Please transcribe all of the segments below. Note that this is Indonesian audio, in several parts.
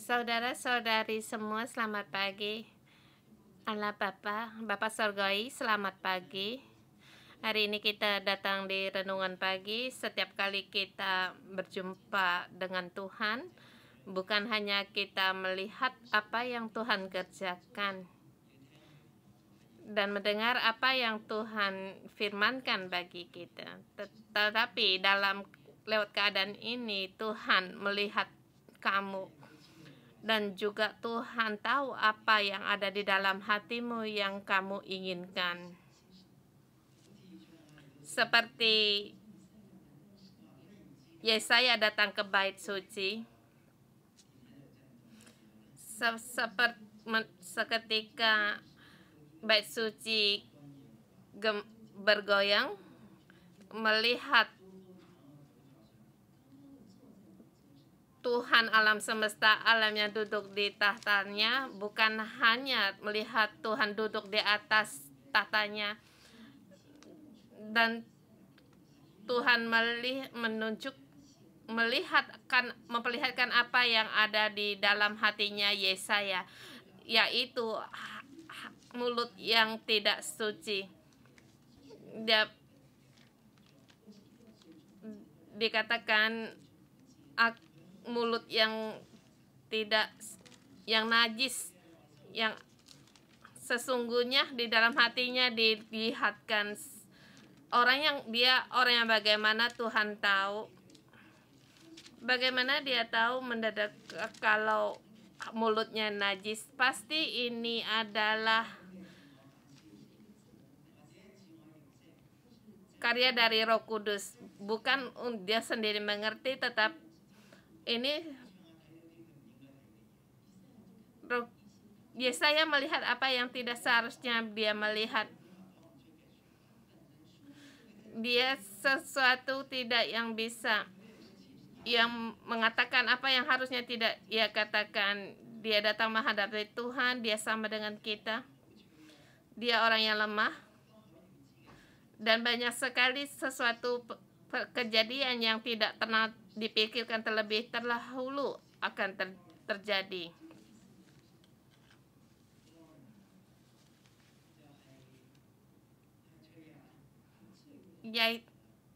Saudara-saudari semua, selamat pagi. Allah Bapa, Bapa Surgawi, selamat pagi. Hari ini kita datang di renungan pagi. Setiap kali kita berjumpa dengan Tuhan, bukan hanya kita melihat apa yang Tuhan kerjakan dan mendengar apa yang Tuhan firmankan bagi kita, tetapi lewat keadaan ini Tuhan melihat kamu. Dan juga Tuhan tahu apa yang ada di dalam hatimu yang kamu inginkan. Seperti Yesaya datang ke bait suci, seketika bait suci bergoyang, melihat Tuhan alam semesta, alam yang duduk di tahtanya, bukan hanya melihat Tuhan duduk di atas tahtanya, dan Tuhan memperlihatkan apa yang ada di dalam hatinya Yesaya, yaitu mulut yang tidak suci. Dia dikatakan mulut yang najis, yang sesungguhnya di dalam hatinya dilihatkan orang yang bagaimana Tuhan tahu, bagaimana dia tahu mendadak kalau mulutnya najis. Pasti ini adalah karya dari Roh Kudus, bukan dia sendiri mengerti, tetap ini Yesaya melihat apa yang tidak seharusnya dia melihat. Dia sesuatu tidak yang mengatakan apa yang harusnya tidak ia katakan. Dia datang menghadapi Tuhan, dia sama dengan kita. Dia orang yang lemah. Dan banyak sekali sesuatu kejadian yang tidak pernah dipikirkan terlebih dahulu akan terjadi.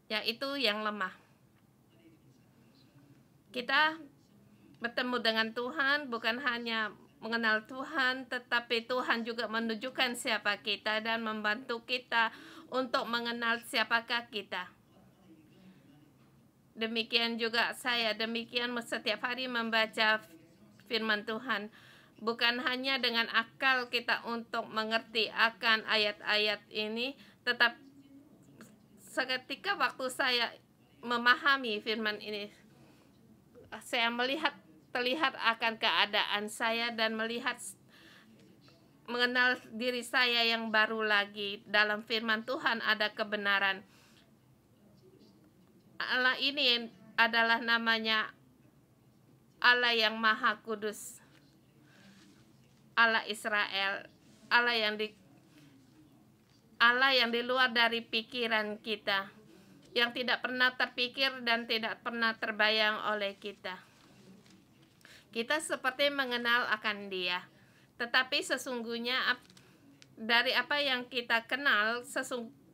Yaitu yang lemah. Kita bertemu dengan Tuhan bukan hanya mengenal Tuhan, tetapi Tuhan juga menunjukkan siapa kita dan membantu kita untuk mengenal siapakah kita. Demikian juga saya, setiap hari membaca firman Tuhan. Bukan hanya dengan akal kita untuk mengerti akan ayat-ayat ini, tetapi seketika waktu saya memahami firman ini, saya terlihat akan keadaan saya dan mengenal diri saya yang baru lagi. Dalam firman Tuhan ada kebenaran. Allah ini adalah namanya Allah yang Maha Kudus, Allah Israel, Allah yang di luar dari pikiran kita, yang tidak pernah terpikir dan tidak pernah terbayang oleh kita. Kita seperti mengenal akan Dia, tetapi sesungguhnya dari apa yang kita kenal,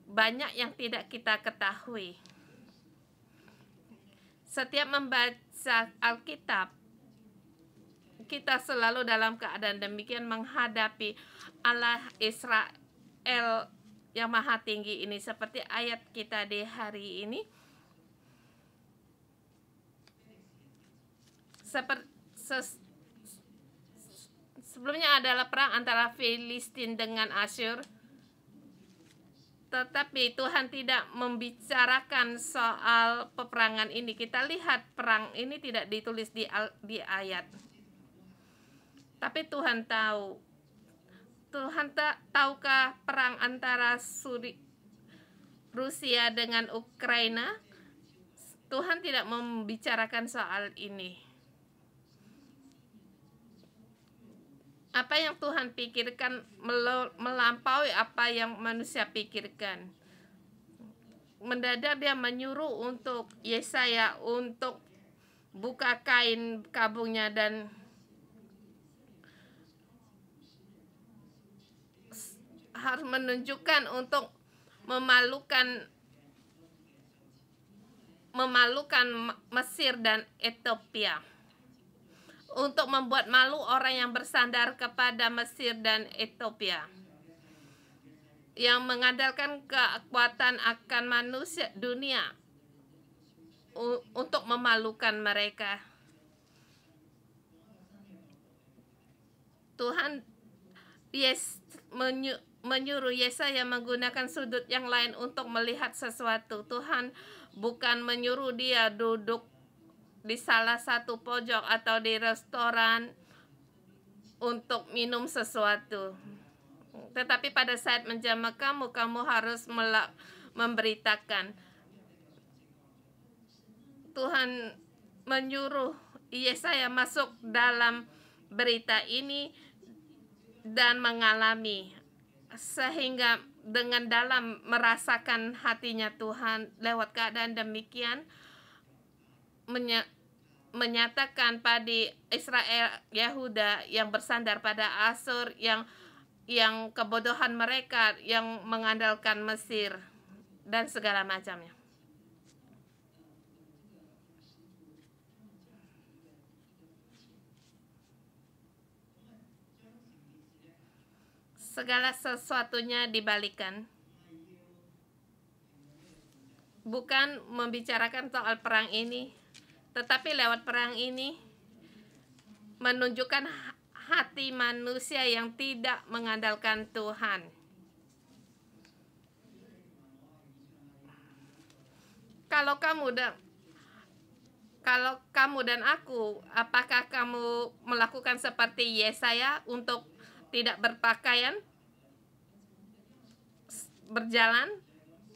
banyak yang tidak kita ketahui. Setiap membaca Alkitab, kita selalu dalam keadaan demikian menghadapi Allah Israel yang Maha Tinggi ini, seperti ayat kita di hari ini. Sebelumnya adalah perang antara Filistin dengan Asyur, tetapi Tuhan tidak membicarakan soal peperangan ini. Kita lihat perang ini tidak ditulis di ayat. Tapi Tuhan tahu. Tahukah perang antara Rusia dengan Ukraina? Tuhan tidak membicarakan soal ini. Apa yang Tuhan pikirkan melampaui apa yang manusia pikirkan. Mendadak dia menyuruh untuk Yesaya untuk buka kain kabungnya dan harus menunjukkan untuk memalukan Mesir dan Ethiopia, untuk membuat malu orang yang bersandar kepada Mesir dan Ethiopia, yang mengandalkan kekuatan akan manusia dunia untuk memalukan mereka. Tuhan menyuruh Yesaya menggunakan sudut yang lain untuk melihat sesuatu. Tuhan bukan menyuruh dia duduk di salah satu pojok atau di restoran untuk minum sesuatu. Tetapi pada saat menjamah kamu harus memberitakan. Tuhan menyuruh Yesaya masuk dalam berita ini dan mengalami, sehingga dengan dalam merasakan hatinya Tuhan lewat keadaan demikian, menyatakan pada Israel, Yehuda yang bersandar pada Asur, yang kebodohan mereka, yang mengandalkan Mesir dan segala macamnya. Segala sesuatunya dibalikan. Bukan membicarakan soal perang ini, tetapi lewat perang ini menunjukkan hati manusia yang tidak mengandalkan Tuhan. Kalau kamu dan aku, apakah kamu melakukan seperti Yesaya untuk tidak berpakaian, berjalan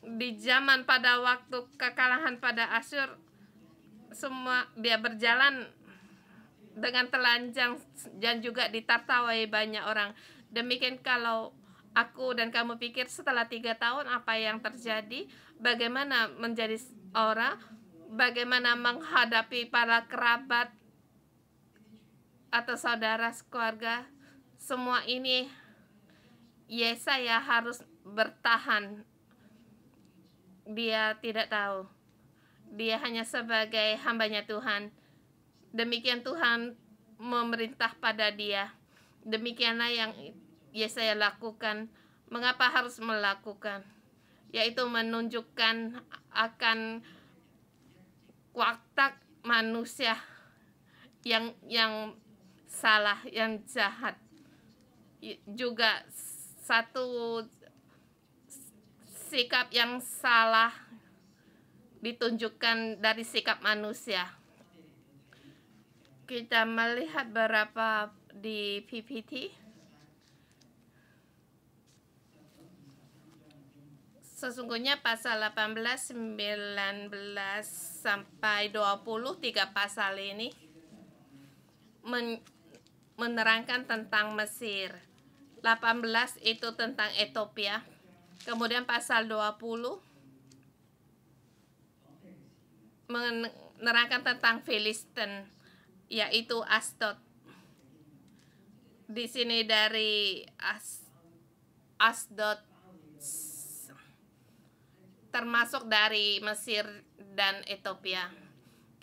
di zaman pada waktu kekalahan pada Asyur? Semua dia berjalan dengan telanjang dan juga ditertawai banyak orang. Demikian kalau aku dan kamu pikir setelah 3 tahun apa yang terjadi, bagaimana menjadi orang, bagaimana menghadapi para kerabat atau saudara keluarga, semua ini Yesaya harus bertahan. Dia tidak tahu. Dia hanya sebagai hambanya Tuhan. Demikian Tuhan memerintah pada dia. Demikianlah yang Yesaya lakukan. Mengapa harus melakukan? Yaitu menunjukkan akan watak manusia yang salah, yang jahat. Juga satu sikap yang salah ditunjukkan dari sikap manusia. Kita melihat beberapa di PPT. Sesungguhnya pasal 18, 19 sampai 20, 3 pasal ini menerangkan tentang Mesir. 18 itu tentang Ethiopia. Kemudian pasal 20 menerangkan tentang Filistin, yaitu Asdod. Di sini dari Asdod, termasuk dari Mesir dan Ethiopia.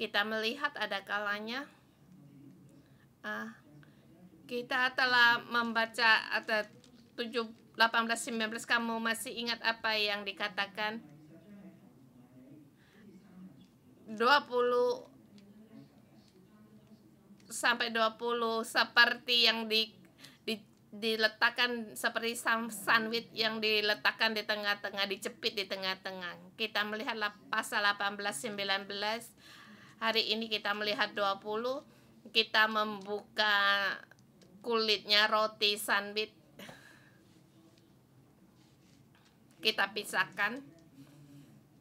Kita melihat ada kalanya kita telah membaca ada 18-19, kamu masih ingat apa yang dikatakan? 20 sampai 20 seperti yang diletakkan seperti sandwich yang diletakkan di tengah-tengah, dicepit di tengah-tengah. Kita melihat pasal 18-19. Hari ini kita melihat 20. Kita membuka kulitnya roti sandwich. Kita pisahkan.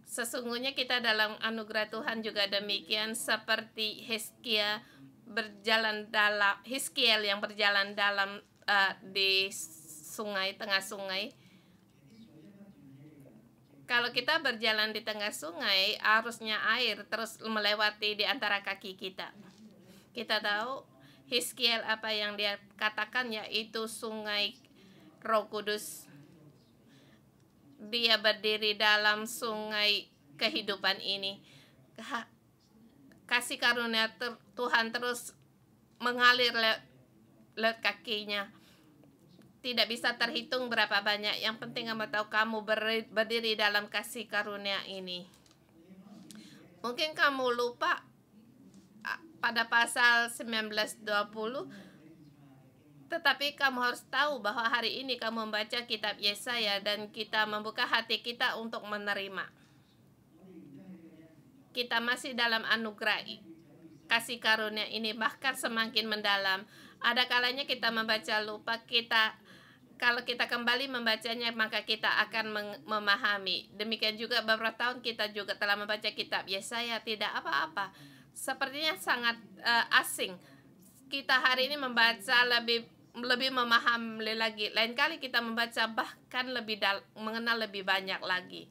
Sesungguhnya kita dalam anugerah Tuhan juga demikian, seperti Hizkiel yang berjalan dalam di sungai, tengah sungai. Kalau kita berjalan di tengah sungai, arusnya air terus melewati di antara kaki kita. Kita tahu Hizkiel apa yang dia katakan, yaitu sungai Roh Kudus. dia berdiri dalam sungai kehidupan ini. Kasih karunia Tuhan terus mengalir lewat kakinya. Tidak bisa terhitung berapa banyak. Yang penting kamu tahu kamu berdiri dalam kasih karunia ini. Mungkin kamu lupa pada pasal 19:20, tetapi kamu harus tahu bahwa hari ini kamu membaca kitab Yesaya dan kita membuka hati kita untuk menerima. Kita masih dalam anugerah kasih karunia ini, bahkan semakin mendalam. Ada kalanya kita membaca lupa, kalau kita kembali membacanya maka kita akan memahami. Demikian juga beberapa tahun kita juga telah membaca kitab Yesaya, tidak apa-apa. Sepertinya sangat asing. Kita hari ini membaca lebih memahami lagi. Lain kali kita membaca bahkan mengenal lebih banyak lagi.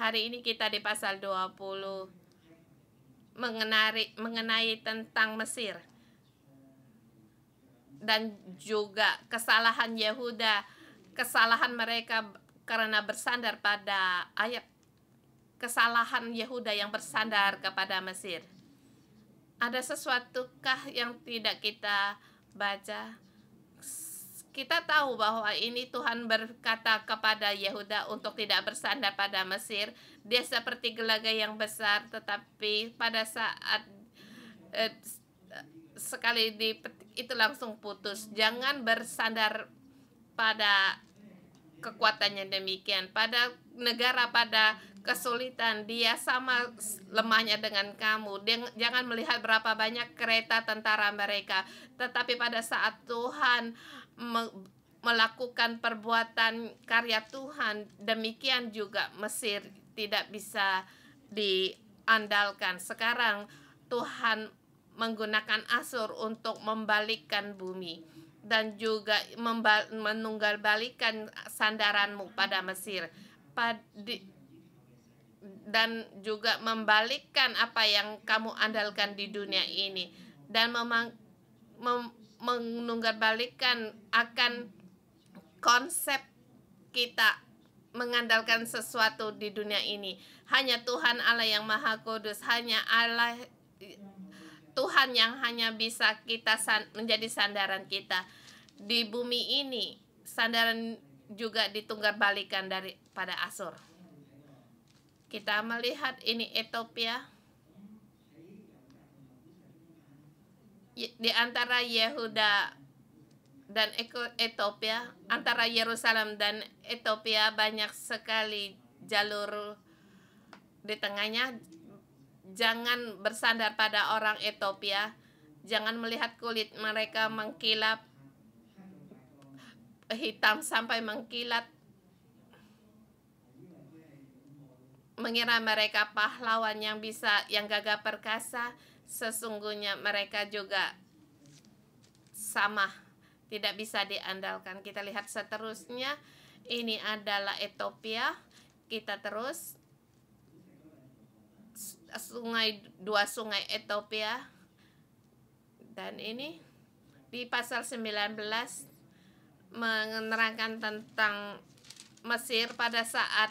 Hari ini kita di pasal 20 mengenai tentang Mesir dan juga kesalahan Yehuda, kesalahan mereka karena bersandar pada kesalahan Yehuda yang bersandar kepada Mesir. Ada sesuatukah yang tidak kita baca? Kita tahu bahwa ini Tuhan berkata kepada Yehuda untuk tidak bersandar pada Mesir. Dia seperti gelagai yang besar, tetapi pada saat sekali dipetik itu langsung putus. Jangan bersandar pada kekuatannya demikian. Pada negara, pada kesulitan, dia sama lemahnya dengan kamu. Jangan melihat berapa banyak kereta tentara mereka, tetapi pada saat Tuhan melakukan perbuatan karya Tuhan, demikian juga Mesir tidak bisa diandalkan. Sekarang Tuhan menggunakan Asur untuk membalikkan bumi dan juga menunggalbalikan sandaranmu pada Mesir, dan juga membalikkan apa yang kamu andalkan di dunia ini, dan menunggalbalikan akan konsep kita mengandalkan sesuatu di dunia ini. Hanya Tuhan Allah yang Maha Kudus, hanya Allah Tuhan yang hanya bisa kita menjadi sandaran kita di bumi ini. Sandaran juga ditunggalbalikan daripada Asur. Kita melihat ini Ethiopia. Di antara Yehuda dan Ethiopia, antara Yerusalem dan Ethiopia banyak sekali jalur di tengahnya. Jangan bersandar pada orang Ethiopia. Jangan melihat kulit mereka mengkilap hitam sampai mengkilat, mengira mereka pahlawan yang gagah perkasa. Sesungguhnya mereka juga sama, tidak bisa diandalkan. Kita lihat seterusnya, ini adalah Ethiopia. Kita terus dua sungai Ethiopia, dan ini di pasal 19 menerangkan tentang Mesir pada saat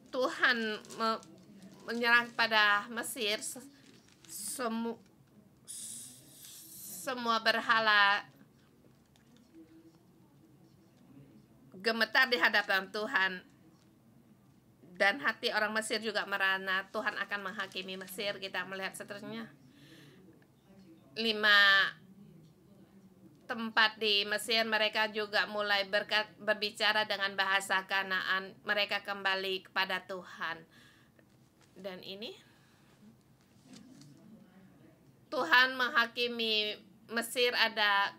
Tuhan menyerang pada Mesir. Semua berhala gemetar di hadapan Tuhan, dan hati orang Mesir juga merana. Tuhan akan menghakimi Mesir. Kita melihat seterusnya 5 tempat di Mesir. Mereka juga mulai berbicara dengan bahasa Kanaan. Mereka kembali kepada Tuhan. Dan ini Tuhan menghakimi Mesir ada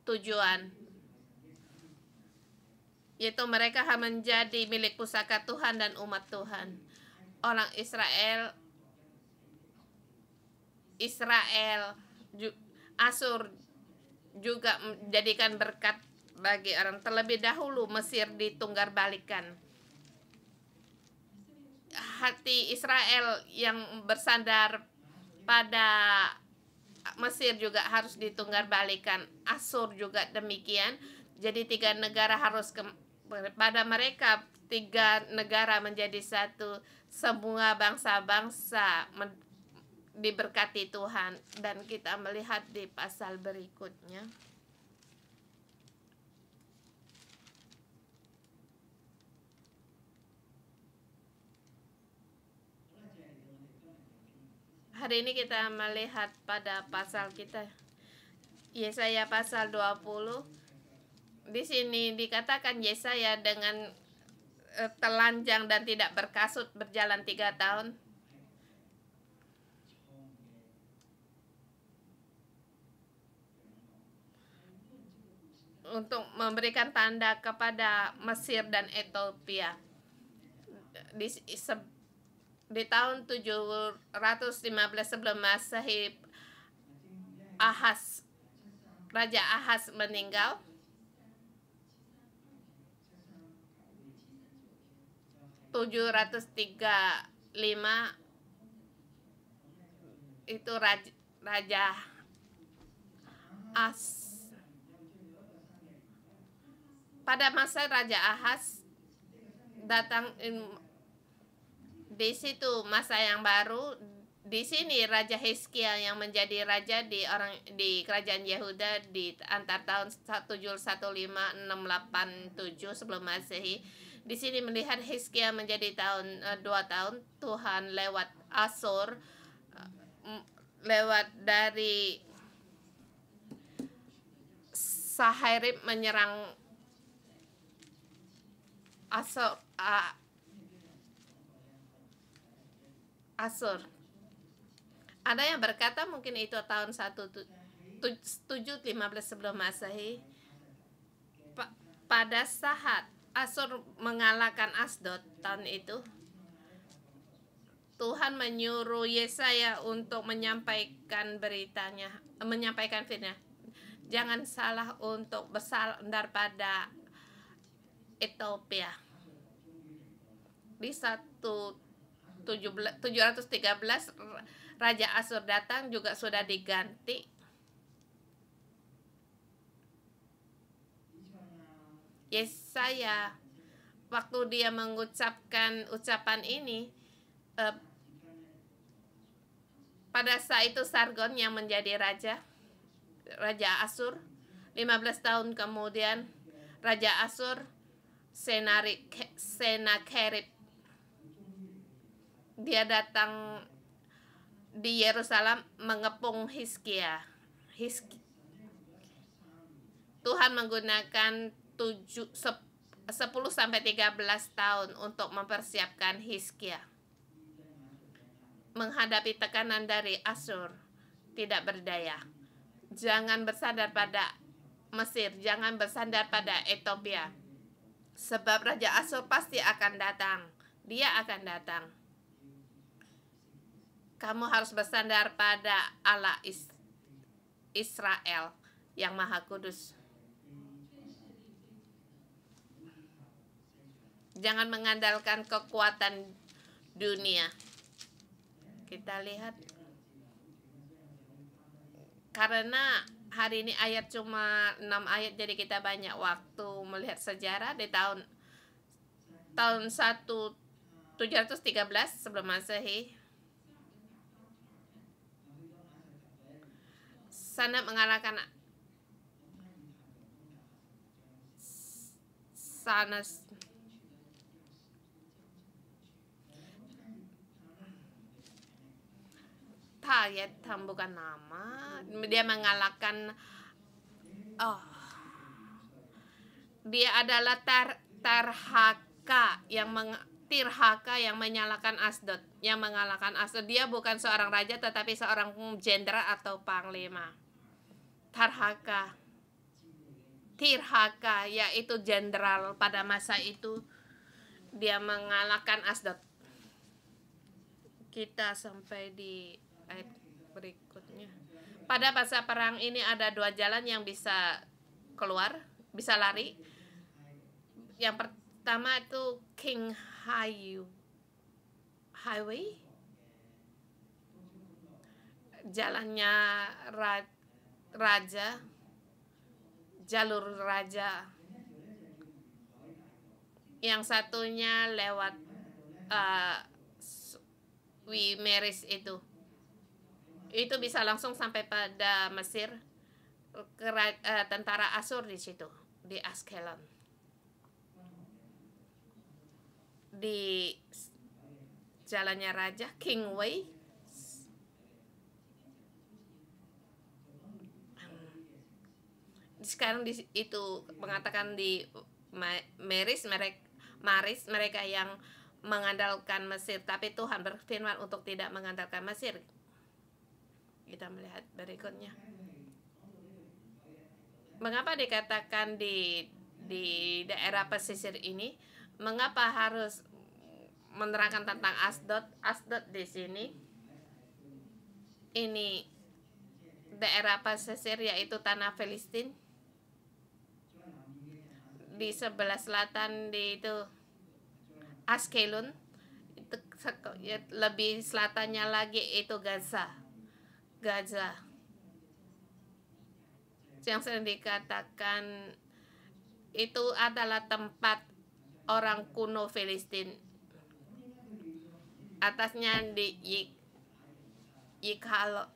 tujuan, yaitu mereka menjadi milik pusaka Tuhan dan umat Tuhan. Orang Israel, Asur juga menjadikan berkat bagi orang. Terlebih dahulu Mesir ditunggalbalikan. Hati Israel yang bersandar pada Mesir juga harus ditunggalbalikan. Asur juga demikian. Jadi 3 negara harus pada mereka tiga negara menjadi satu, semua bangsa-bangsa diberkati Tuhan. Dan kita melihat di pasal berikutnya. Hari ini kita melihat pada pasal kita Yesaya pasal 20. Di sini dikatakan Yesaya dengan telanjang dan tidak berkasut berjalan 3 tahun. Untuk memberikan tanda kepada Mesir dan Ethiopia. Di tahun 715 sebelum Masehi, Raja Ahaz meninggal. (735) itu Raja Ahaz. Pada masa Raja Ahaz datang di situ masa yang baru. Di sini Raja Hizkia yang menjadi raja di kerajaan Yehuda di antar tahun 715-687 sebelum Masehi. Di sini melihat Hizkia menjadi 2 tahun Tuhan lewat Asur, lewat dari Saherib menyerang Asur. Ada yang berkata mungkin itu tahun 715 sebelum Masehi. Pada saat Asur mengalahkan Asdod tahun itu, Tuhan menyuruh Yesaya untuk menyampaikan firman. Jangan salah untuk bersandar pada Ethiopia. Di 713 Raja Asur datang juga sudah diganti. Yesaya waktu dia mengucapkan ucapan ini, pada saat itu Sargon yang menjadi Raja Asur. 15 tahun kemudian Raja Asur Senakerib dia datang di Yerusalem mengepung Hizkia. Tuhan menggunakan 10 sampai 13 tahun untuk mempersiapkan Hizkia menghadapi tekanan dari Asur. Tidak berdaya. Jangan bersandar pada Mesir, jangan bersandar pada Ethiopia. Sebab Raja Asur pasti akan datang. Dia akan datang. Kamu harus bersandar pada Allah Israel yang Maha Kudus. Jangan mengandalkan kekuatan dunia. Kita lihat. Karena hari ini ayat cuma 6 ayat, jadi kita banyak waktu melihat sejarah di tahun 713 sebelum Masehi. Sana mengalahkan bukan nama. Dia mengalahkan dia adalah Tirhaka yang menyalahkan Asdod, yang mengalahkan Asdod. Dia bukan seorang raja tetapi seorang jenderal atau panglima. Tirhaka yaitu jenderal pada masa itu. Dia mengalahkan Asdod. Kita sampai di ayat berikutnya. Pada masa perang ini ada 2 jalan yang bisa keluar, bisa lari. Yang pertama itu King Highway, jalannya raja, jalur raja. yang satunya lewat Wimeris itu bisa langsung sampai pada Mesir. Tentara Asur di situ, di Askelon, di jalannya Raja Kingway. Sekarang itu mengatakan di Maris mereka yang mengandalkan Mesir, tapi Tuhan berfirman untuk tidak mengandalkan Mesir. Kita melihat berikutnya. Mengapa dikatakan di daerah pesisir ini? Mengapa harus menerangkan tentang Asdod? Asdod di sini, ini daerah pesisir, yaitu tanah Filistin. Di sebelah selatan itu Askelon, itu lebih selatannya lagi itu Gaza. Yang sering dikatakan itu adalah tempat orang kuno Filistin. Atasnya di Yikhalo.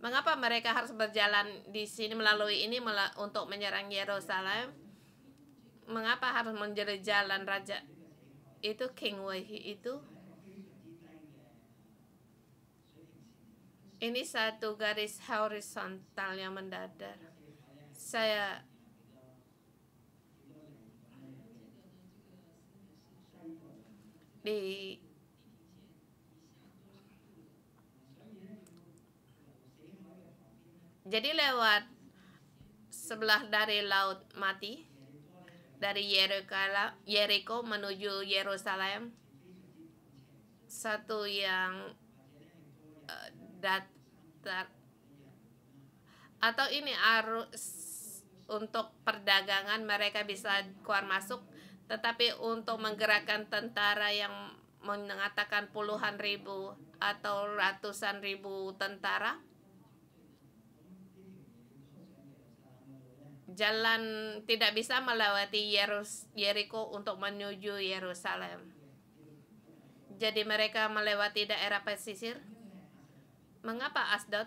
Mengapa mereka harus berjalan di sini melalui ini untuk menyerang Yerusalem? Mengapa harus menjadi jalan raja? Itu Kingway itu. Ini satu garis horizontal yang mendadar. Saya jadi lewat sebelah dari Laut Mati, dari Yeriko menuju Yerusalem, satu yang datar, atau ini arus untuk perdagangan, mereka bisa keluar masuk, tetapi untuk menggerakkan tentara yang mengatakan puluhan ribu atau ratusan ribu tentara, jalan tidak bisa melewati Yeriko untuk menuju Yerusalem. Jadi mereka melewati daerah pesisir. Mengapa Asdod?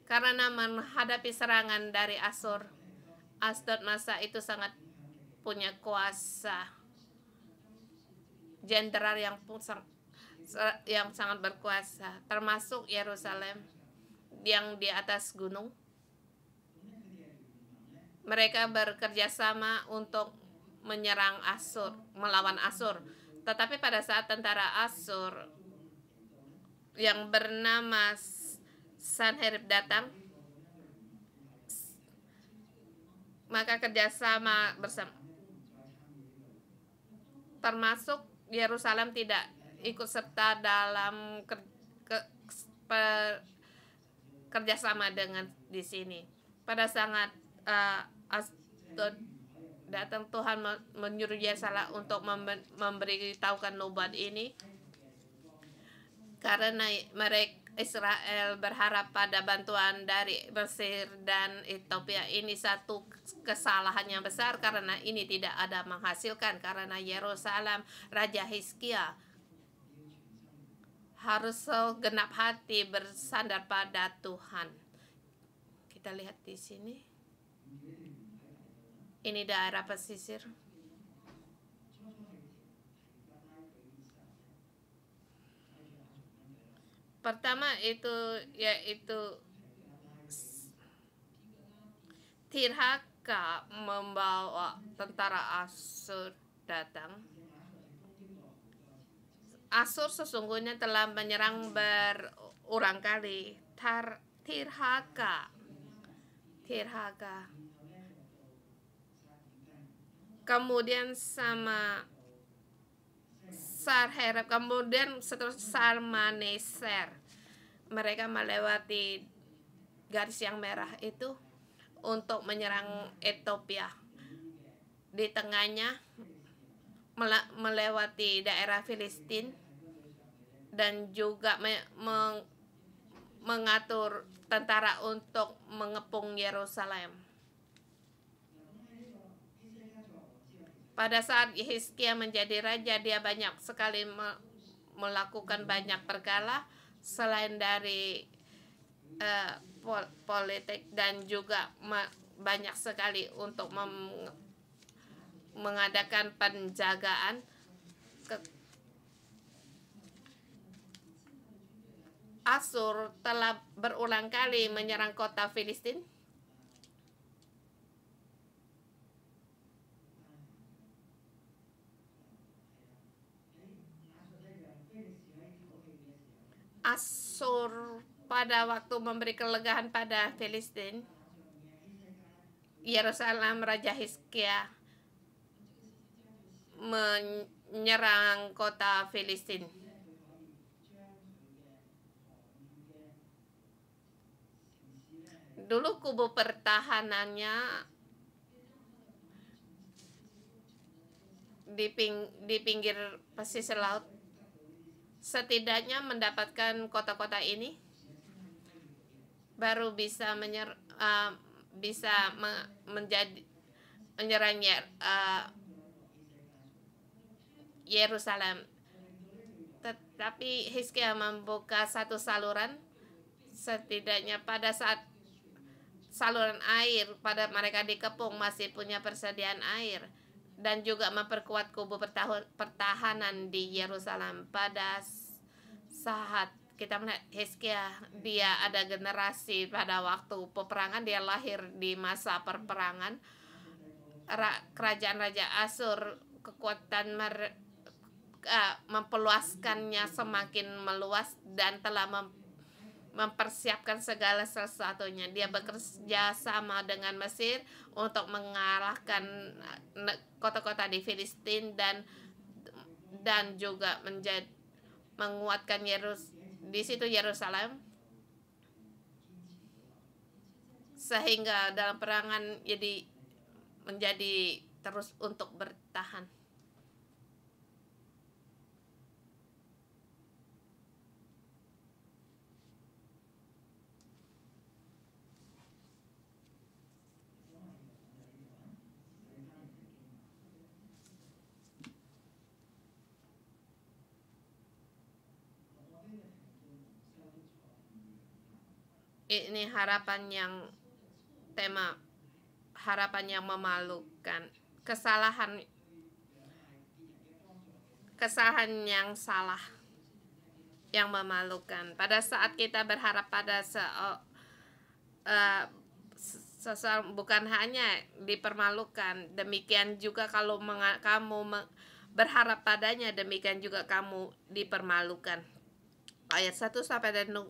Karena menghadapi serangan dari Asur. Asdod masa itu sangat punya kuasa, jenderal yang sangat berkuasa, termasuk Yerusalem yang di atas gunung. Mereka bekerja sama untuk menyerang Asur, melawan Asur. Tetapi pada saat tentara Asur yang bernama Sanherib datang, maka kerjasama bersama, termasuk Yerusalem tidak ikut serta dalam kerjasama dengan di sini. Pada saat Asdod datang, Tuhan menyuruh Yesalah untuk memberitahukan nubuat ini, karena mereka Israel berharap pada bantuan dari Mesir dan Ethiopia. Ini satu kesalahan yang besar, karena ini tidak ada menghasilkan, karena Yerusalem Raja Hizkia harus segenap hati bersandar pada Tuhan. Kita lihat di sini. Ini daerah pesisir. Pertama itu yaitu Tirhaka membawa tentara Asur datang. Asur sesungguhnya telah menyerang berulang kali. Tirhaka. Kemudian sama Sarherab, kemudian seterusnya Salmaneser. Mereka melewati garis yang merah itu untuk menyerang Ethiopia. Di tengahnya melewati daerah Filistin dan juga mengatur tentara untuk mengepung Yerusalem. Pada saat Hizkia menjadi raja, dia banyak sekali melakukan banyak perkara selain dari politik, dan juga banyak sekali untuk mengadakan penjagaan. Asur telah berulang kali menyerang kota Filistin. Asur pada waktu memberi kelegaan pada Filistin, Yerusalem, Raja Hizkia menyerang kota Filistin. Dulu kubu pertahanannya di pinggir pesisir laut, setidaknya mendapatkan kota-kota ini baru bisa menyerang Yerusalem. Tetapi Hizkia membuka satu saluran, setidaknya pada saat saluran air pada mereka dikepung masih punya persediaan air, dan juga memperkuat kubu pertahanan di Yerusalem. Pada saat kita melihat Hizkia, dia ada generasi pada waktu peperangan, dia lahir di masa perperangan. Kerajaan Raja Asur, kekuatan memperluaskannya semakin meluas dan telah mempersiapkan segala sesuatunya. Dia bekerja sama dengan Mesir untuk mengalahkan kota-kota di Filistin dan juga menguatkan di situ Yerusalem, sehingga dalam perangan menjadi terus untuk bertahan. Ini tema harapan yang memalukan, kesalahan yang salah, yang memalukan. Pada saat kita berharap pada seseorang, bukan hanya dipermalukan, demikian juga kalau kamu berharap padanya, demikian juga kamu dipermalukan. Ayat 1 sampai 2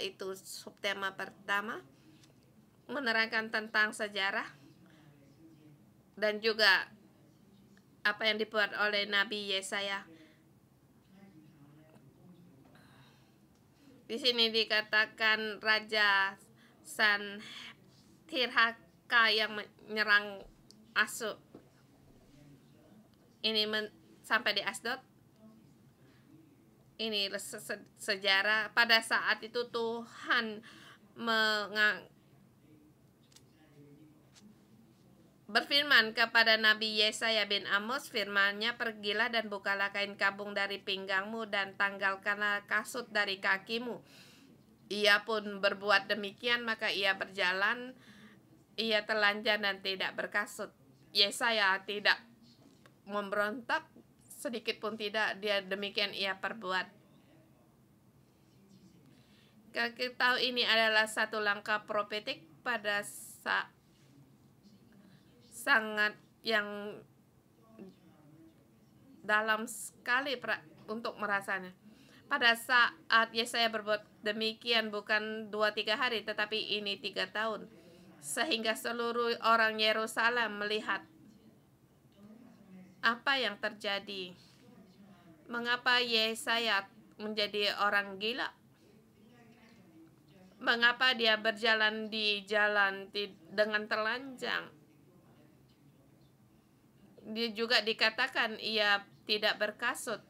itu subtema pertama, menerangkan tentang sejarah dan juga apa yang dibuat oleh Nabi Yesaya. Di sini dikatakan Raja Santirhaka yang menyerang Asur. Ini sampai di Asdod. Ini sejarah. Pada saat itu Tuhan berfirman kepada Nabi Yesaya bin Amos, firman-Nya, pergilah dan bukalah kain kabung dari pinggangmu dan tanggalkanlah kasut dari kakimu. Ia pun berbuat demikian, maka ia berjalan, ia telanjang dan tidak berkasut. Yesaya tidak memberontak sedikit pun tidak, dia demikian ia perbuat. Kita tahu ini adalah satu langkah profetik pada sangat yang dalam sekali untuk merasanya. Pada saat Yesaya berbuat demikian bukan 2-3 hari, tetapi ini 3 tahun, sehingga seluruh orang Yerusalem melihat apa yang terjadi. Mengapa Yesaya menjadi orang gila? Mengapa dia berjalan di jalan dengan telanjang? Dia juga dikatakan ia tidak berkasut,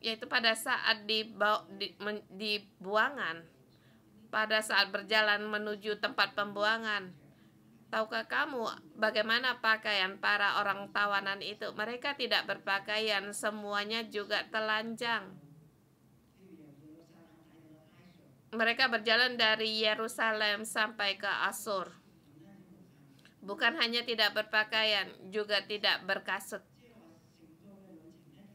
yaitu pada saat di buangan, pada saat berjalan menuju tempat pembuangan. Tahukah kamu bagaimana pakaian para orang tawanan itu? Mereka tidak berpakaian, semuanya juga telanjang. Mereka berjalan dari Yerusalem sampai ke Asur. Bukan hanya tidak berpakaian, juga tidak berkasut.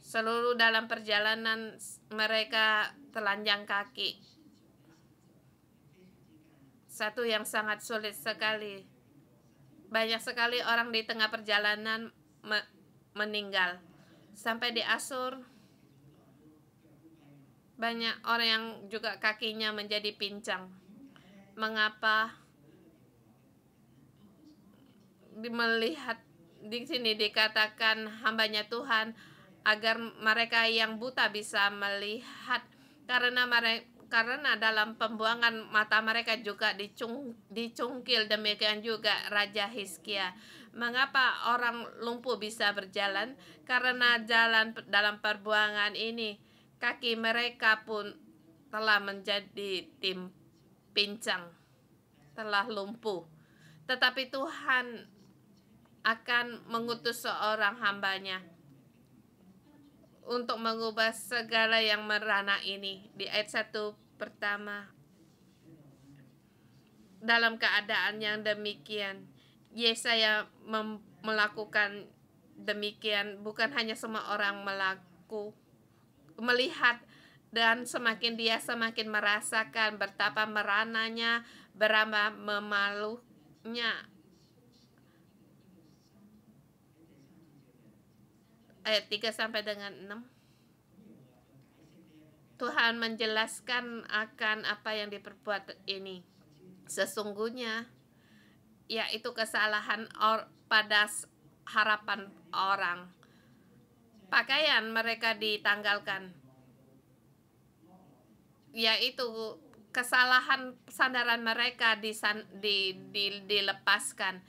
Seluruh dalam perjalanan mereka telanjang kaki. Satu yang sangat sulit sekali. Banyak sekali orang di tengah perjalanan meninggal. Sampai di Asur, banyak orang yang juga kakinya menjadi pincang. Mengapa? Melihat di sini dikatakan hambanya Tuhan agar mereka yang buta bisa melihat, karena dalam pembuangan mata mereka juga dicungkil. Demikian juga Raja Hizkia. Mengapa orang lumpuh bisa berjalan? Karena jalan dalam perbuangan ini kaki mereka pun telah menjadi pincang, telah lumpuh. Tetapi Tuhan akan mengutus seorang hambanya untuk mengubah segala yang merana ini. Di ayat 1 pertama, dalam keadaan yang demikian, Yesaya melakukan demikian. Bukan hanya semua orang melihat, dan semakin dia semakin merasakan betapa merananya, berapa memalunya. Ayat 3 sampai dengan 6. Tuhan menjelaskan akan apa yang diperbuat ini. Sesungguhnya yaitu kesalahan pada harapan orang. Pakaian mereka ditanggalkan, yaitu kesalahan sandaran mereka dilepaskan.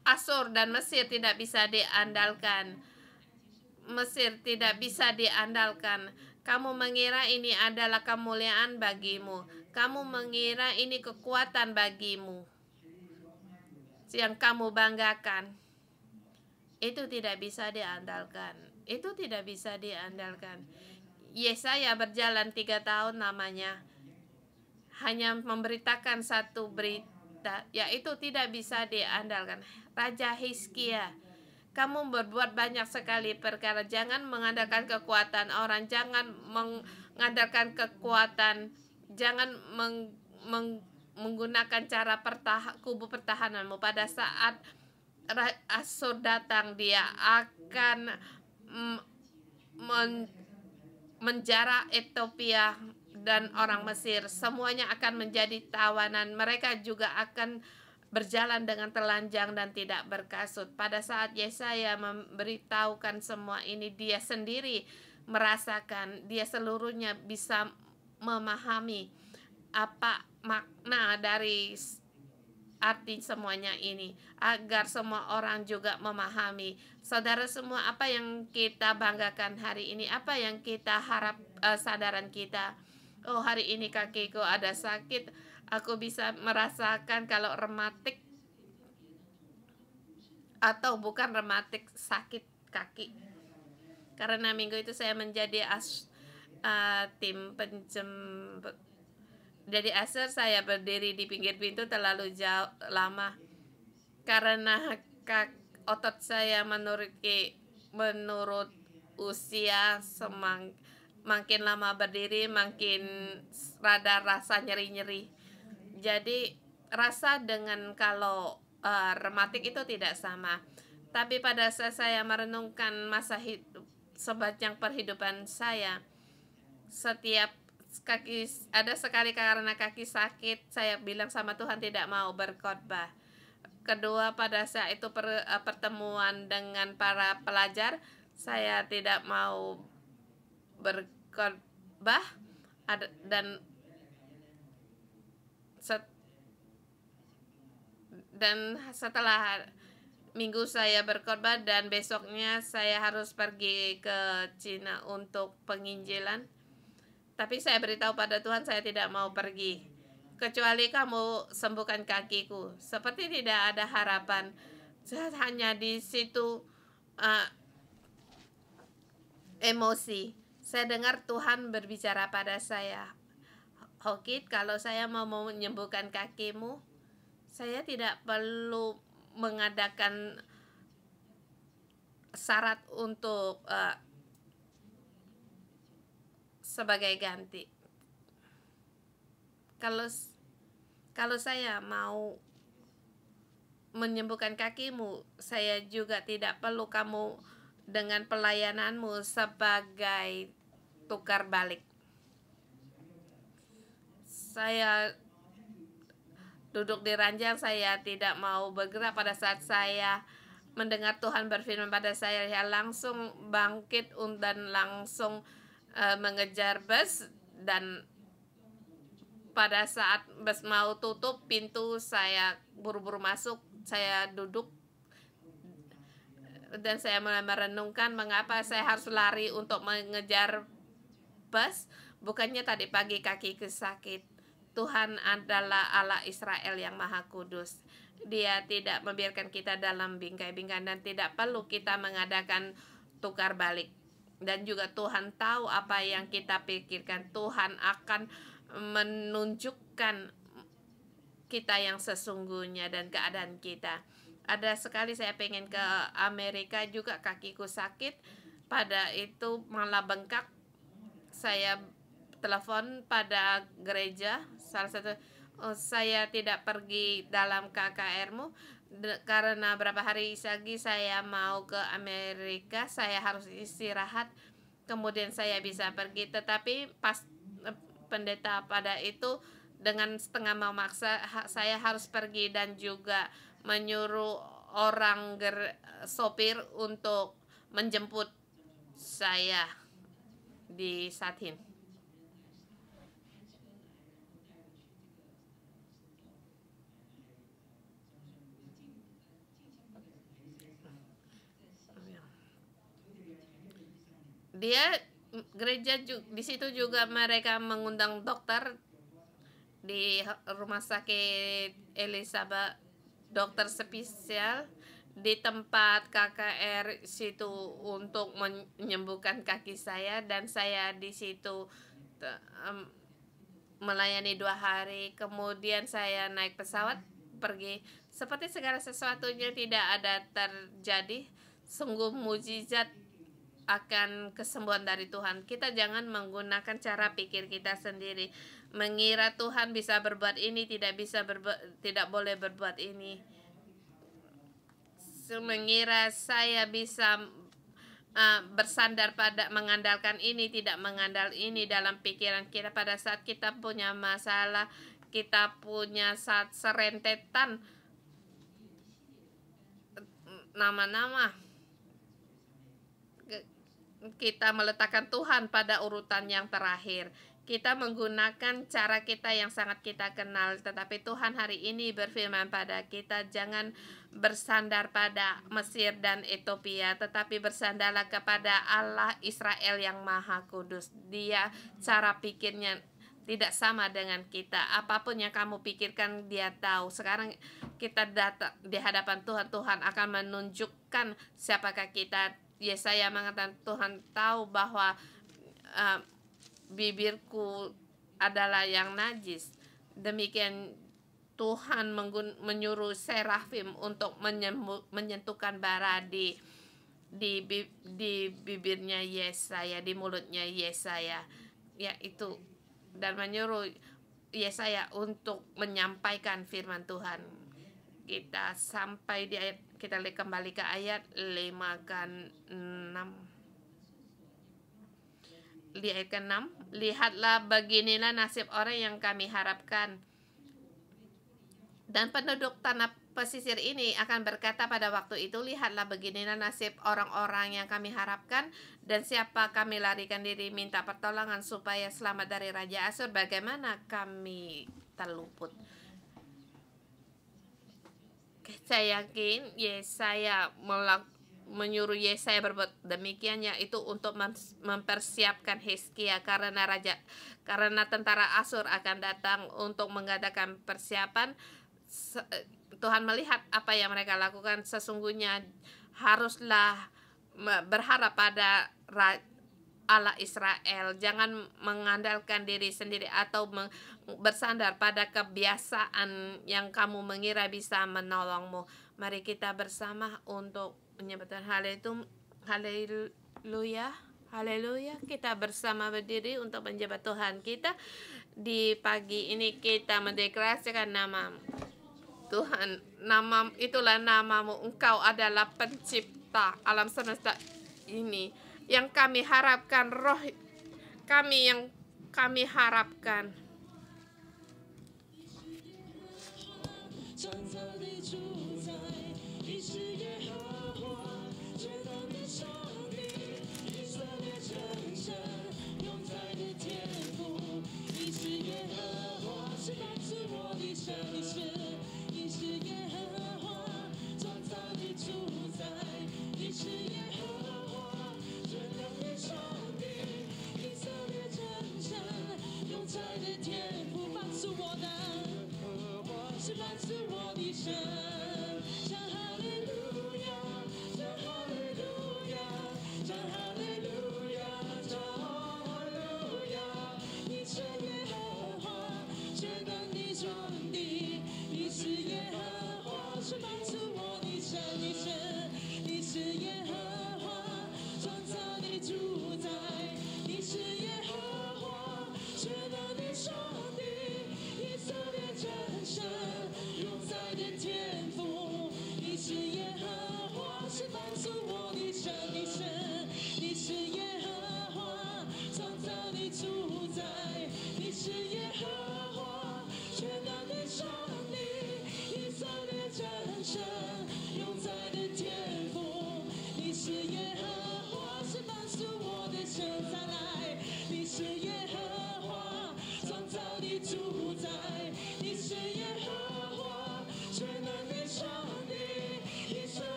Asur dan Mesir tidak bisa diandalkan. Mesir tidak bisa diandalkan. Kamu mengira ini adalah kemuliaan bagimu. Kamu mengira ini kekuatan bagimu yang kamu banggakan. Itu tidak bisa diandalkan. Itu tidak bisa diandalkan. Yesaya berjalan 3 tahun namanya, hanya memberitakan satu berita, yaitu tidak bisa diandalkan. Raja Hizkia, kamu berbuat banyak sekali perkara. Jangan mengandalkan kekuatan orang, jangan mengandalkan kekuatan, jangan menggunakan cara kubu pertahananmu. Pada saat Asur datang, dia akan menjara Ethiopia dan orang Mesir. Semuanya akan menjadi tawanan. Mereka juga akan berjalan dengan telanjang dan tidak berkasut. Pada saat Yesaya memberitahukan semua ini, dia sendiri merasakan, dia seluruhnya bisa memahami apa makna dari arti semuanya ini, agar semua orang juga memahami. Saudara semua, apa yang kita banggakan hari ini, apa yang kita harap sadaran kita. Oh, hari ini kakiku ada sakit. Aku bisa merasakan kalau rematik atau bukan rematik, sakit kaki. Karena minggu itu saya menjadi tim penjemput. Jadi Asur, saya berdiri di pinggir pintu terlalu lama karena otot saya menurut usia makin lama berdiri makin rada rasa nyeri-nyeri. Jadi rasa dengan kalau rematik itu tidak sama. Tapi pada saat saya merenungkan masa hidup sepanjang perhidupan saya, setiap ada sekali karena kaki sakit, saya bilang sama Tuhan tidak mau berkhotbah. Kedua, pada saat itu pertemuan dengan para pelajar, saya tidak mau berkhotbah. Dan setelah minggu saya berkhotbah dan besoknya saya harus pergi ke Cina untuk penginjilan. Tapi saya beritahu pada Tuhan saya tidak mau pergi kecuali kamu sembuhkan kakiku. Seperti tidak ada harapan. Saya hanya di situ emosi. Saya dengar Tuhan berbicara pada saya, Hokit, kalau saya mau menyembuhkan kakimu, saya tidak perlu mengadakan syarat untuk sebagai ganti. Kalau saya mau menyembuhkan kakimu, saya juga tidak perlu kamu dengan pelayananmu sebagai tukar balik. Saya duduk di ranjang, saya tidak mau bergerak pada saat saya mendengar Tuhan berfirman pada saya langsung bangkit dan langsung mengejar bus, dan pada saat bus mau tutup pintu saya buru-buru masuk, saya duduk dan saya mulai merenungkan mengapa saya harus lari untuk mengejar bus. Bukannya tadi pagi kakiku sakit. Tuhan adalah Allah Israel yang Maha Kudus. Dia tidak membiarkan kita dalam bingkai-bingkai dan tidak perlu kita mengadakan tukar balik. Dan juga Tuhan tahu apa yang kita pikirkan. Tuhan akan menunjukkan kita yang sesungguhnya dan keadaan kita. Ada sekali saya pengen ke Amerika juga, kakiku sakit. Pada itu malah bengkak. Saya telepon pada gereja salah satu, saya tidak pergi dalam KKR-mu karena berapa hari lagi saya mau ke Amerika, saya harus istirahat, kemudian saya bisa pergi. Tetapi pas pendeta pada itu dengan setengah memaksa saya harus pergi dan juga menyuruh orang sopir untuk menjemput saya di Sathin. Dia gereja di situ juga mereka mengundang dokter di rumah sakit Elizabeth, dokter spesial di tempat KKR situ untuk menyembuhkan kaki saya, dan saya di situ melayani 2 hari. Kemudian saya naik pesawat pergi, seperti segala sesuatunya tidak ada terjadi. Sungguh mujizat akan kesembuhan dari Tuhan. Kita jangan menggunakan cara pikir kita sendiri, mengira Tuhan bisa berbuat ini, tidak boleh berbuat ini, mengira saya bisa bersandar pada mengandalkan ini, tidak mengandal ini dalam pikiran kita. Pada saat kita punya masalah, kita punya saat serentetan nama-nama, kita meletakkan Tuhan pada urutan yang terakhir. Kita menggunakan cara kita yang sangat kita kenal, tetapi Tuhan hari ini berfirman pada kita, jangan bersandar pada Mesir dan Ethiopia, tetapi bersandarlah kepada Allah Israel yang Maha Kudus. Dia cara pikirnya tidak sama dengan kita. Apapun yang kamu pikirkan dia tahu. Sekarang kita datang di hadapan Tuhan, Tuhan akan menunjukkan siapakah kita. Yesaya mengatakan Tuhan tahu bahwa bibirku adalah yang najis. Demikian Tuhan menyuruh serafim untuk menyentuhkan bara di bibirnya Yesaya, di mulutnya Yesaya, yaitu, dan menyuruh Yesaya untuk menyampaikan firman Tuhan. Kita sampai di ayat, kita kembali ke ayat 5 ke 6. Di ayat ke-6, lihatlah beginilah nasib orang yang kami harapkan. Dan penduduk tanah pesisir ini akan berkata pada waktu itu, lihatlah beginilah nasib orang-orang yang kami harapkan, dan siapa kami larikan diri minta pertolongan supaya selamat dari Raja Asyur, bagaimana kami terluput. Saya yakin Yesaya menyuruh Yesaya berbuat demikian, yaitu untuk mempersiapkan Hizkia karena tentara Asyur akan datang untuk mengadakan persiapan. Tuhan melihat apa yang mereka lakukan, sesungguhnya haruslah berharap pada Allah Israel. Jangan mengandalkan diri sendiri atau bersandar pada kebiasaan yang kamu mengira bisa menolongmu. Mari kita bersama untuk menyebutkan haleluya. Haleluya. Kita bersama berdiri untuk menyembah Tuhan kita. Di pagi ini kita mendeklarasikan nama Tuhan. Itulah namamu. Engkau adalah pencipta alam semesta ini. Yang kami harapkan, roh kami yang kami harapkan.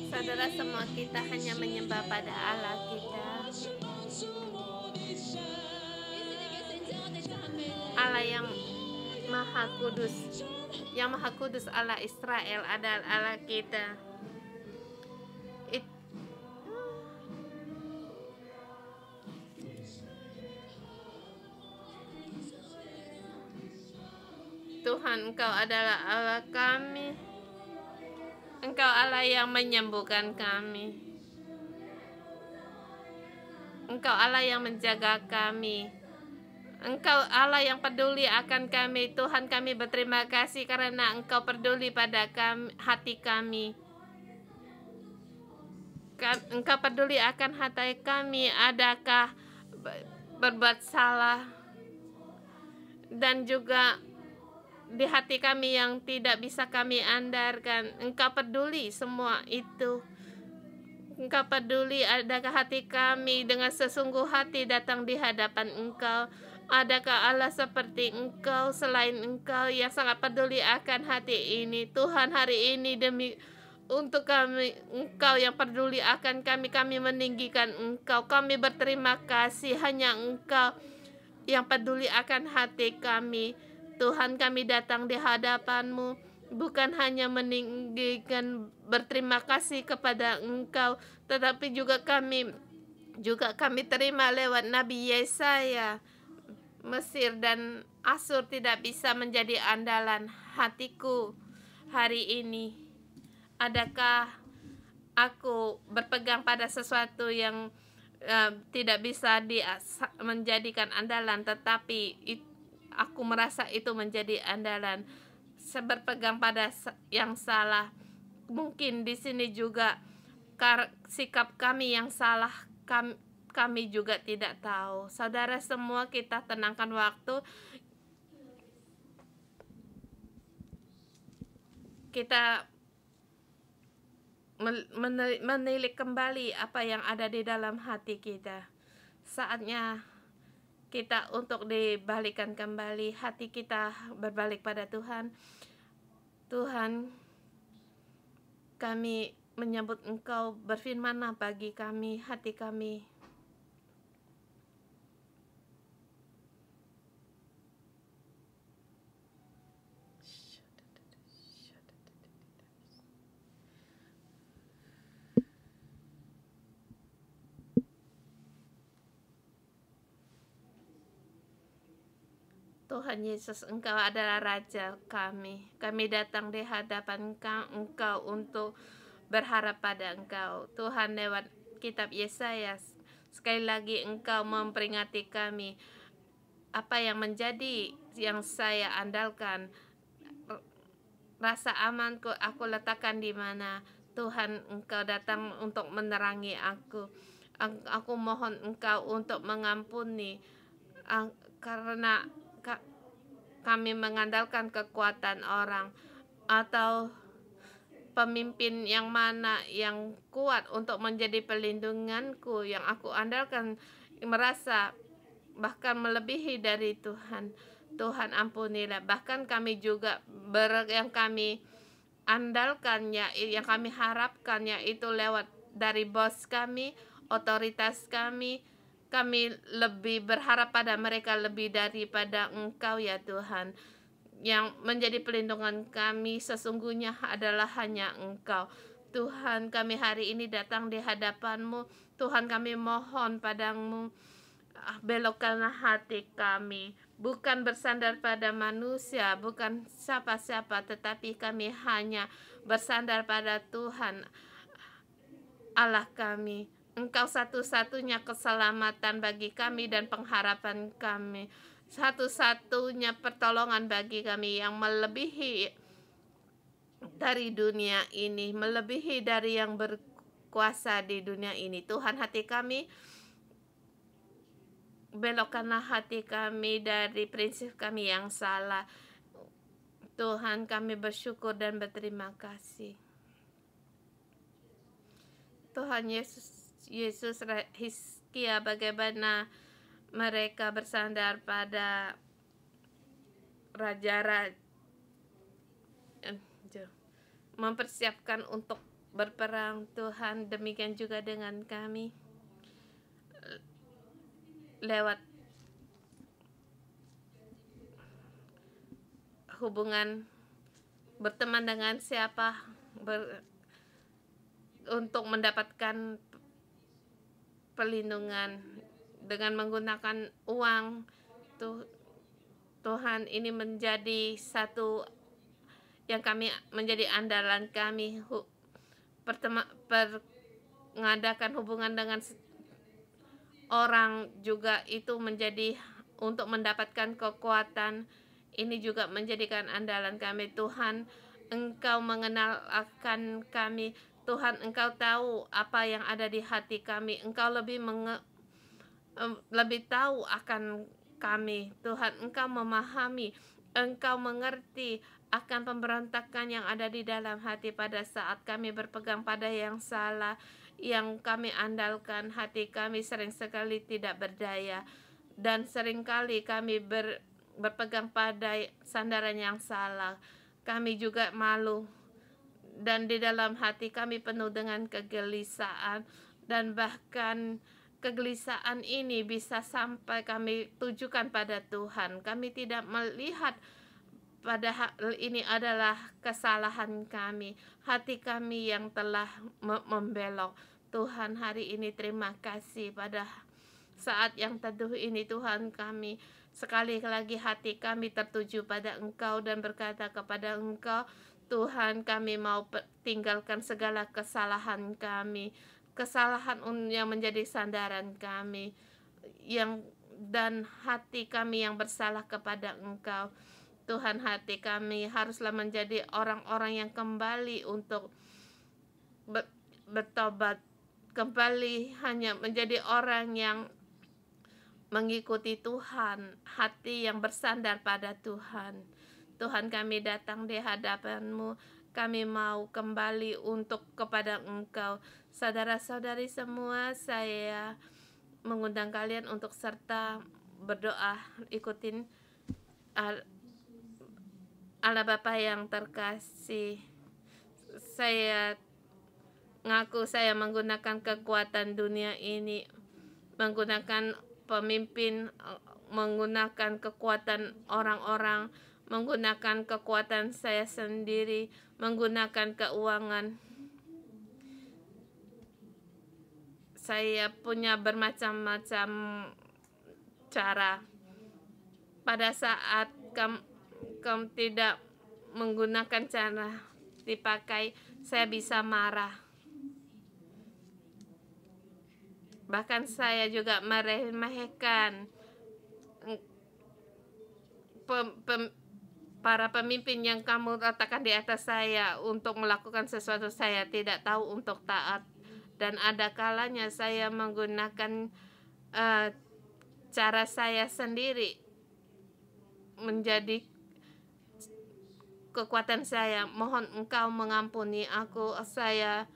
Saudara, semua kita hanya menyembah pada Allah kita. Allah yang Maha Kudus. Yang Maha Kudus Allah Israel adalah Allah kita. Tuhan, Engkau adalah Allah kami. Engkau Allah yang menyembuhkan kami. Engkau Allah yang menjaga kami. Engkau Allah yang peduli akan kami. Tuhan, kami berterima kasih karena Engkau peduli pada kami, hati kami. Engkau peduli akan hati kami. Adakah berbuat salah dan juga di hati kami yang tidak bisa kami andalkan. Engkau peduli semua itu. Engkau peduli adakah hati kami dengan sesungguh hati datang di hadapan Engkau. Adakah Allah seperti Engkau selain Engkau yang sangat peduli akan hati ini. Tuhan, hari ini demi untuk kami, Engkau yang peduli akan kami, kami meninggikan Engkau. Kami berterima kasih hanya Engkau yang peduli akan hati kami. Tuhan, kami datang di hadapan-Mu bukan hanya meninggikan berterima kasih kepada Engkau, tetapi juga kami terima lewat Nabi Yesaya. Mesir dan Asur tidak bisa menjadi andalan hatiku hari ini. Adakah aku berpegang pada sesuatu yang tidak bisa menjadikan andalan, tetapi aku merasa itu menjadi andalan. Berpegang pada yang salah. Mungkin di sini juga sikap kami yang salah, kami juga tidak tahu. Saudara semua, kita tenangkan waktu. Kita menilik kembali apa yang ada di dalam hati kita. Saatnya kita untuk dibalikan kembali, hati kita berbalik pada Tuhan. Tuhan, kami menyambut Engkau, berfirman-Lah bagi kami, hati kami. Tuhan Yesus, Engkau adalah Raja kami. Kami datang di hadapan Engkau untuk berharap pada Engkau. Tuhan, lewat kitab Yesaya, sekali lagi Engkau memperingati kami. Apa yang menjadi yang saya andalkan, rasa amanku aku letakkan di mana. Tuhan, Engkau datang untuk menerangi aku. Aku mohon Engkau untuk mengampuni, karena kami mengandalkan kekuatan orang atau pemimpin yang mana yang kuat untuk menjadi pelindunganku, yang aku andalkan merasa bahkan melebihi dari Tuhan. Tuhan, ampunilah. Bahkan kami juga yang kami andalkannya, yang kami harapkannya itu lewat dari bos kami, otoritas kami. Kami lebih berharap pada mereka lebih daripada Engkau, ya Tuhan. Yang menjadi pelindungan kami sesungguhnya adalah hanya Engkau. Tuhan, kami hari ini datang di hadapan-Mu. Tuhan, kami mohon padamu, belokkanlah hati kami. Bukan bersandar pada manusia, bukan siapa-siapa, tetapi kami hanya bersandar pada Tuhan Allah kami. Engkau satu-satunya keselamatan bagi kami dan pengharapan kami. Satu-satunya pertolongan bagi kami yang melebihi dari dunia ini, melebihi dari yang berkuasa di dunia ini. Tuhan, hati kami, belokkanlah hati kami dari prinsip kami yang salah. Tuhan, kami bersyukur dan berterima kasih. Tuhan Yesus, Hizkia, bagaimana mereka bersandar pada raja-raja, mempersiapkan untuk berperang. Tuhan, demikian juga dengan kami lewat hubungan berteman dengan siapa, untuk mendapatkan perlindungan dengan menggunakan uang. Tuhan, ini menjadi satu yang kami menjadi andalan kami, mengadakan hubungan dengan orang juga itu menjadi untuk mendapatkan kekuatan. Ini juga menjadikan andalan kami. Tuhan, Engkau mengenal akan kami. Tuhan, Engkau tahu apa yang ada di hati kami. Engkau lebih tahu akan kami. Tuhan, Engkau memahami, Engkau mengerti akan pemberontakan yang ada di dalam hati pada saat kami berpegang pada yang salah, yang kami andalkan. Hati kami sering sekali tidak berdaya, dan seringkali kami berpegang pada sandaran yang salah. Kami juga malu, dan di dalam hati kami penuh dengan kegelisahan, dan bahkan kegelisahan ini bisa sampai kami tujukan pada Tuhan. Kami tidak melihat pada hal ini adalah kesalahan kami, hati kami yang telah membelok. Tuhan, hari ini terima kasih pada saat yang teduh ini. Tuhan, kami sekali lagi hati kami tertuju pada Engkau dan berkata kepada Engkau, Tuhan, kami mau tinggalkan segala kesalahan kami, kesalahan yang menjadi sandaran kami, dan hati kami yang bersalah kepada Engkau. Tuhan, hati kami haruslah menjadi orang-orang yang kembali untuk bertobat, kembali hanya menjadi orang yang mengikuti Tuhan, hati yang bersandar pada Tuhan. Tuhan, kami datang di hadapan-Mu. Kami mau kembali untuk kepada Engkau. Saudara-saudari semua, saya mengundang kalian untuk serta berdoa. Ikutin Allah Bapa yang terkasih. Saya ngaku saya menggunakan kekuatan dunia ini, menggunakan pemimpin, menggunakan kekuatan orang-orang, menggunakan kekuatan saya sendiri, menggunakan keuangan. Saya punya bermacam-macam cara. Pada saat kamu tidak menggunakan cara dipakai, saya bisa marah. Bahkan saya juga meremehkan para pemimpin yang kamu letakkan di atas saya untuk melakukan sesuatu. Saya tidak tahu untuk taat, dan ada kalanya saya menggunakan cara saya sendiri menjadi kekuatan saya. Mohon Engkau mengampuni aku. Saya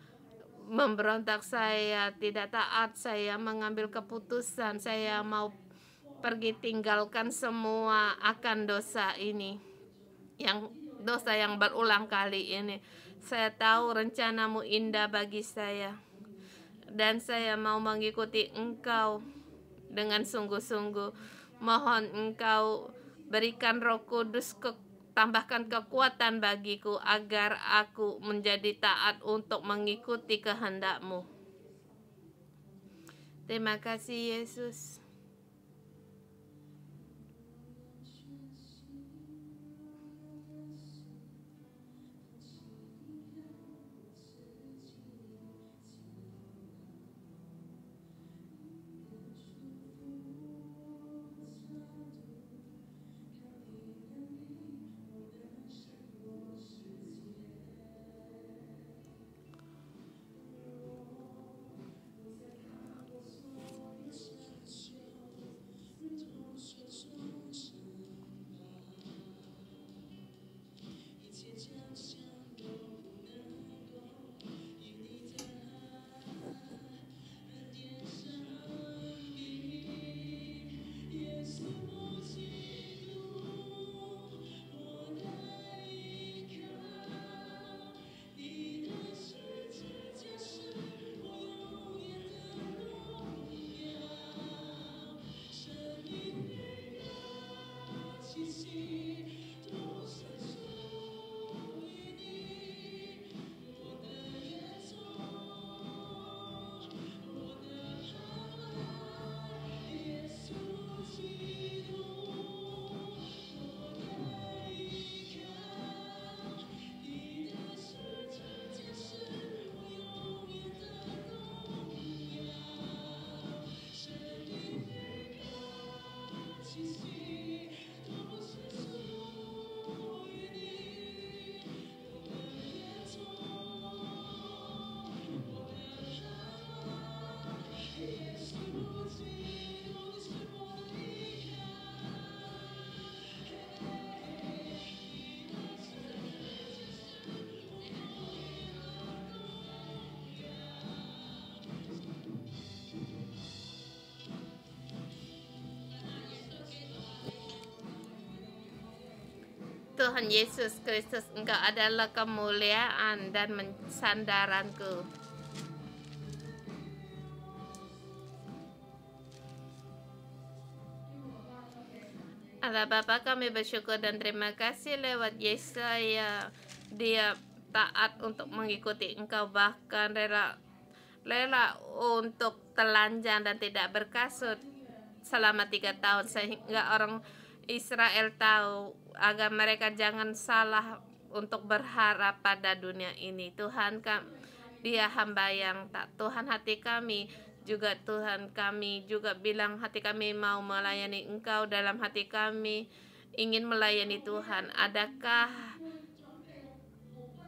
memberontak, saya tidak taat, saya mengambil keputusan, saya mau pergi tinggalkan semua akan dosa ini, dosa yang berulang kali ini. Saya tahu rencana-Mu indah bagi saya, dan saya mau mengikuti Engkau dengan sungguh-sungguh. Mohon Engkau berikan Roh Kudus, tambahkan kekuatan bagiku agar aku menjadi taat untuk mengikuti kehendak-Mu. Terima kasih Yesus. Tuhan Yesus Kristus, Engkau adalah kemuliaan dan sandaranku. Allah Bapa, kami bersyukur dan terima kasih lewat Yesaya. Dia taat untuk mengikuti Engkau, bahkan rela untuk telanjang dan tidak berkasut selama 3 tahun, sehingga orang Israel tahu agar mereka jangan salah untuk berharap pada dunia ini. Tuhan, Dia hamba yang tak Tuhan, hati kami juga, Tuhan, kami juga bilang hati kami mau melayani Engkau, dalam hati kami ingin melayani Tuhan. Adakah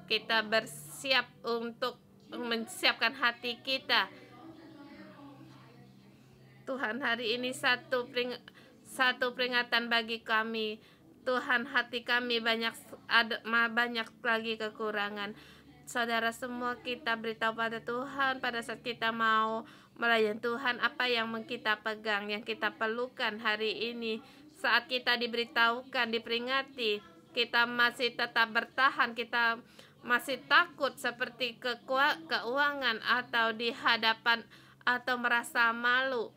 kita bersiap untuk menyiapkan hati kita? Tuhan, hari ini satu peringatan bagi kami. Tuhan, hati kami banyak lagi kekurangan. Saudara semua, kita beritahu pada Tuhan pada saat kita mau melayani Tuhan, apa yang kita pegang, yang kita perlukan hari ini. Saat kita diberitahukan, diperingati, kita masih tetap bertahan, kita masih takut seperti keuangan atau di hadapan atau merasa malu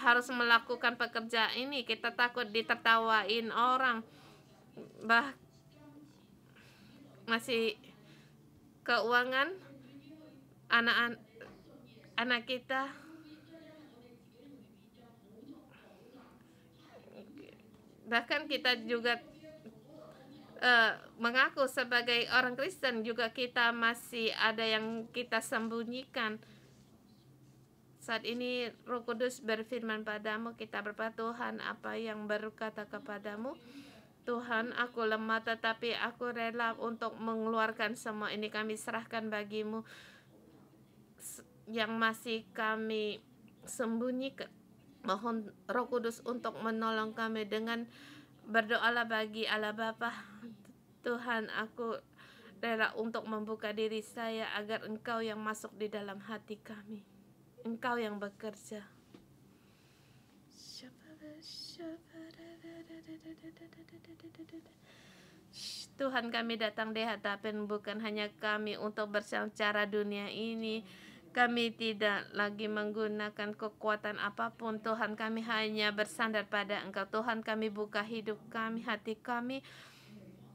harus melakukan pekerjaan ini, kita takut ditertawain orang, masih keuangan anak kita bahkan kita juga mengaku sebagai orang Kristen juga kita masih ada yang kita sembunyikan. Saat ini Roh Kudus berfirman padamu, kita berkata, Tuhan, apa yang berkata kepadamu? Tuhan, aku lemah tetapi aku rela untuk mengeluarkan semua ini, kami serahkan bagimu yang masih kami sembunyikan. Mohon Roh Kudus untuk menolong kami dengan berdoalah bagi Allah Bapa. Tuhan, aku rela untuk membuka diri saya agar Engkau yang masuk di dalam hati kami, Engkau yang bekerja. Tuhan, kami datang di hadapan bukan hanya kami untuk bersecara dunia ini. Kami tidak lagi menggunakan kekuatan apapun. Tuhan, kami hanya bersandar pada Engkau. Tuhan, kami buka hidup kami, hati kami.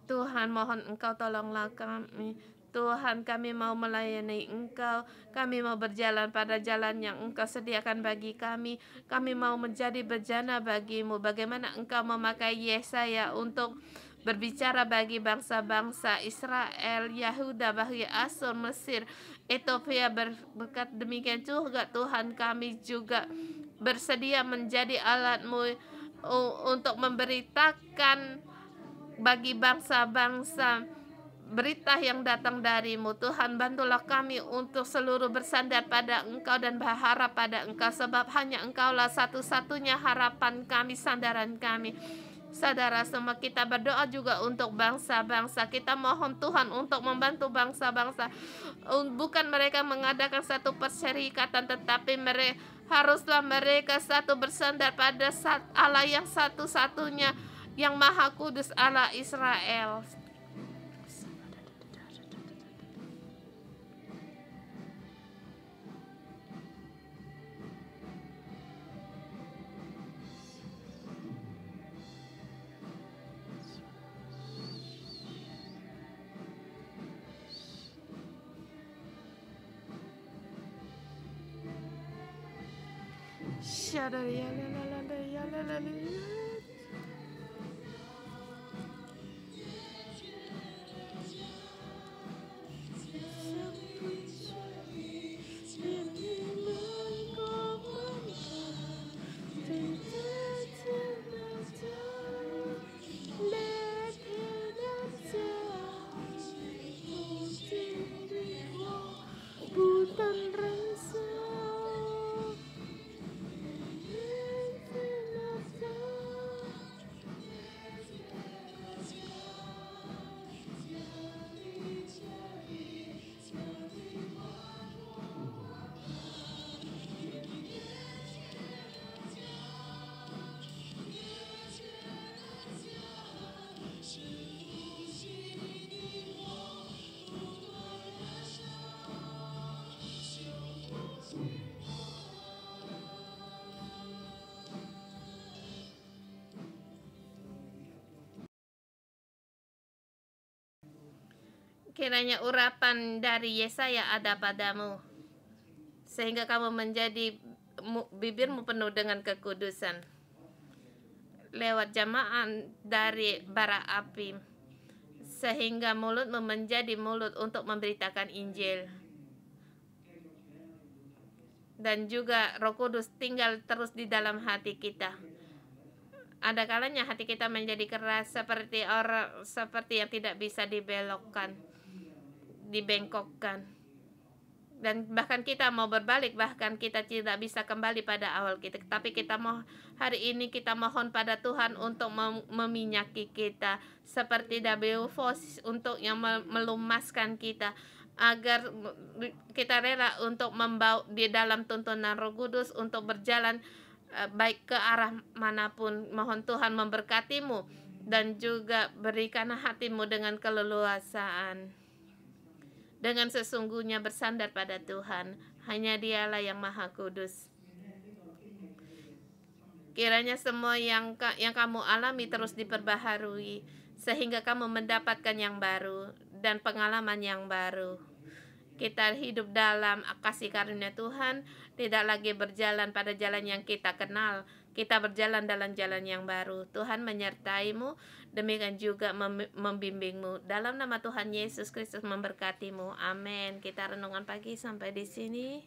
Tuhan, mohon Engkau tolonglah kami. Tuhan, kami mau melayani Engkau. Kami mau berjalan pada jalan yang Engkau sediakan bagi kami. Kami mau menjadi bejana bagimu. Bagaimana Engkau memakai Yesaya untuk berbicara bagi bangsa-bangsa Israel, Yahuda, bahkan Asur, Mesir, Ethiopia. Berkat demikian juga Tuhan, kami juga bersedia menjadi alat-Mu untuk memberitakan bagi bangsa-bangsa berita yang datang darimu. Tuhan, bantulah kami untuk seluruh bersandar pada Engkau dan berharap pada Engkau, sebab hanya Engkaulah satu-satunya harapan kami, sandaran kami. Saudara semua, kita berdoa juga untuk bangsa-bangsa. Kita mohon Tuhan untuk membantu bangsa-bangsa. Bukan mereka mengadakan satu perserikatan, tetapi haruslah mereka satu bersandar pada Allah yang satu-satunya, yang Maha Kudus, Allah Israel. Kiranya urapan dari Yesaya ada padamu, sehingga kamu menjadi bibirmu penuh dengan kekudusan. Lewat jamaah dari bara api, sehingga mulutmu menjadi mulut untuk memberitakan Injil. Dan juga Roh Kudus tinggal terus di dalam hati kita. Ada kalanya hati kita menjadi keras seperti yang tidak bisa dibengkokkan. Dan bahkan kita mau berbalik, bahkan kita tidak bisa kembali pada awal kita. Tapi hari ini kita mohon pada Tuhan untuk meminyaki kita seperti WFOS, untuk yang melumaskan kita, agar kita rela untuk membawa di dalam tuntunan Roh Kudus untuk berjalan baik ke arah manapun. Mohon Tuhan memberkatimu dan juga berikan hatimu dengan keleluasaan, dengan sesungguhnya bersandar pada Tuhan. Hanya Dialah yang Maha Kudus. Kiranya semua yang kamu alami terus diperbaharui, sehingga kamu mendapatkan yang baru dan pengalaman yang baru. Kita hidup dalam kasih karunia Tuhan, tidak lagi berjalan pada jalan yang kita kenal. Kita berjalan dalam jalan yang baru. Tuhan menyertaimu, demikian juga membimbingmu. Dalam nama Tuhan Yesus Kristus memberkatimu. Amin. Kita renungan pagi sampai di sini.